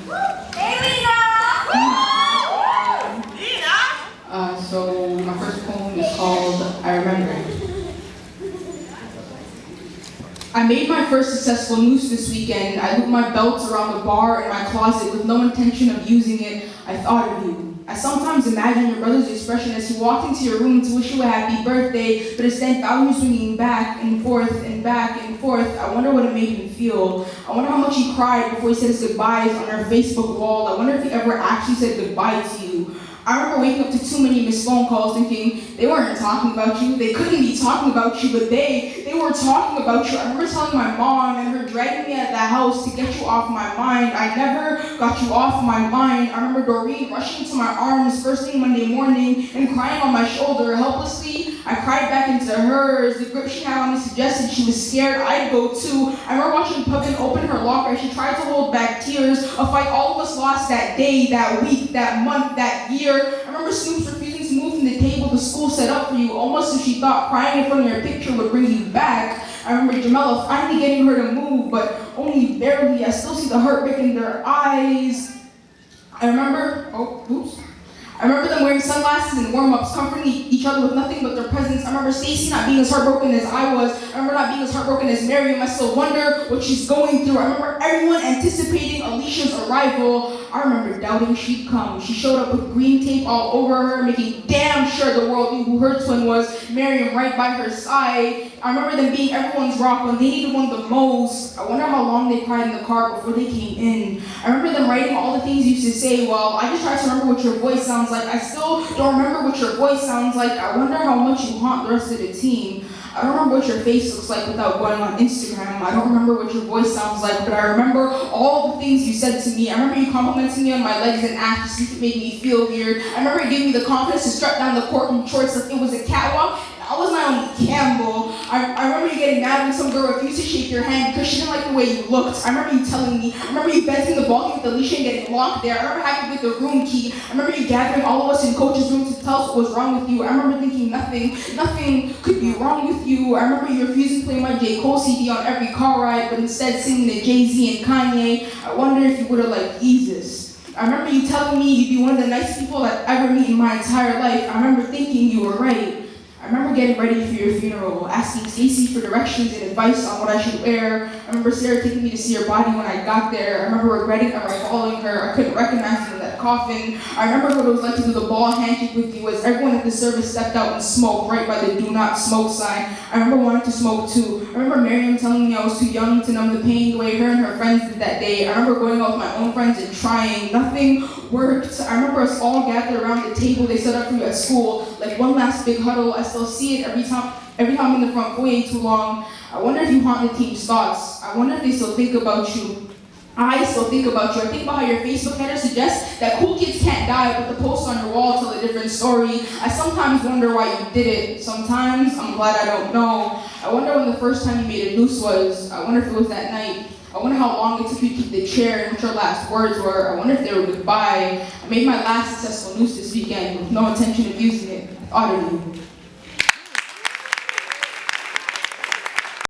Hey, Leena! So my first poem is called I Remember. I made my first successful noose this weekend. I looped my belts around the bar in my closet with no intention of using it. I thought of you. I sometimes imagine your brother's expression as he walked into your room to wish you a happy birthday, but instead found you swinging back and forth and back and forth. I wonder what it made him feel. I wonder how much he cried before he said his goodbyes on our Facebook wall. I wonder if he ever actually said goodbye to you. I remember waking up to too many missed phone calls thinking they weren't talking about you. They couldn't be talking about you, but they were talking about you. I remember telling my mom and her dragging me out of the house to get you off my mind. I never got you off my mind. I remember Doreen rushing into my arms first thing Monday morning and crying on my shoulder. Helplessly, I cried back into hers. The grip she had on me suggested she was scared I'd go too. I remember watching Pumpkin open her locker as she tried to hold back tears, a fight all of us lost that day, that week, that month, that year. I remember Snoop's refusing to move from the table the school set up for you, almost as she thought crying in front of your picture would bring you back. I remember Jamela finally getting her to move, but only barely. I still see the heartbreak in their eyes. I remember them wearing sunglasses and warm-ups, comforting each other with nothing but their presence. I remember Stacy not being as heartbroken as I was. I remember not being as heartbroken as Miriam. I still wonder what she's going through. I remember everyone anticipating Alicia's arrival. I remember doubting she'd come. She showed up with green tape all over her, making damn sure the world knew who her twin was, Miriam right by her side. I remember them being everyone's rock when they needed one the most. I wonder how long they cried in the car before they came in. I remember them writing all the things you used to say. Well, I just tried to remember what your voice sounds like. I still don't remember what your voice sounds like. I wonder how much you haunt the rest of the team. I don't remember what your face looks like without going on Instagram. I don't remember what your voice sounds like, but I remember all the things you said to me. I remember you complimenting me on my legs and ass to see if it made me feel weird. I remember you giving me the confidence to strut down the court in shorts like it was a catwalk. I was Naomi Campbell. I remember you getting mad when some girl refused to shake your hand because she didn't like the way you looked. I remember you telling me. I remember you venting the ball game with Alicia and getting locked there. I remember having with the room key. I remember you gathering all of us in coach's room to tell us what was wrong with you. I remember thinking nothing could be wrong with you. I remember you refusing to play my J. Cole CD on every car ride, but instead singing to Jay-Z and Kanye. I wonder if you would have liked Jesus. I remember you telling me you'd be one of the nicest people I'd ever meet in my entire life. I remember thinking you were right. I remember getting ready for your funeral, asking Stacy for directions and advice on what I should wear. I remember Sarah taking me to see your body when I got there. I remember regretting ever following her. I couldn't recognize you in that coffin. I remember what it was like to do the ball handshake with you as everyone at the service stepped out and smoked right by the do not smoke sign. I remember wanting to smoke too. I remember Miriam telling me I was too young to numb the pain the way her and her friends did that day. I remember going out with my own friends and trying. Nothing worked. I remember us all gathered around the table they set up for you at school, like one last big huddle. I still see it every time I'm in the front foyer too long. I wonder if you haunt the team's thoughts. I wonder if they still think about you. I still think about you. I think about how your Facebook header suggests that cool kids can't die, but the posts on your wall tell a different story. I sometimes wonder why you did it. Sometimes I'm glad I don't know. I wonder when the first time you made a noose was. I wonder if it was that night. I wonder how long it took you to keep the chair and what your last words were. I wonder if they were goodbye. I made my last successful noose this weekend with no intention of using it. I thought of you.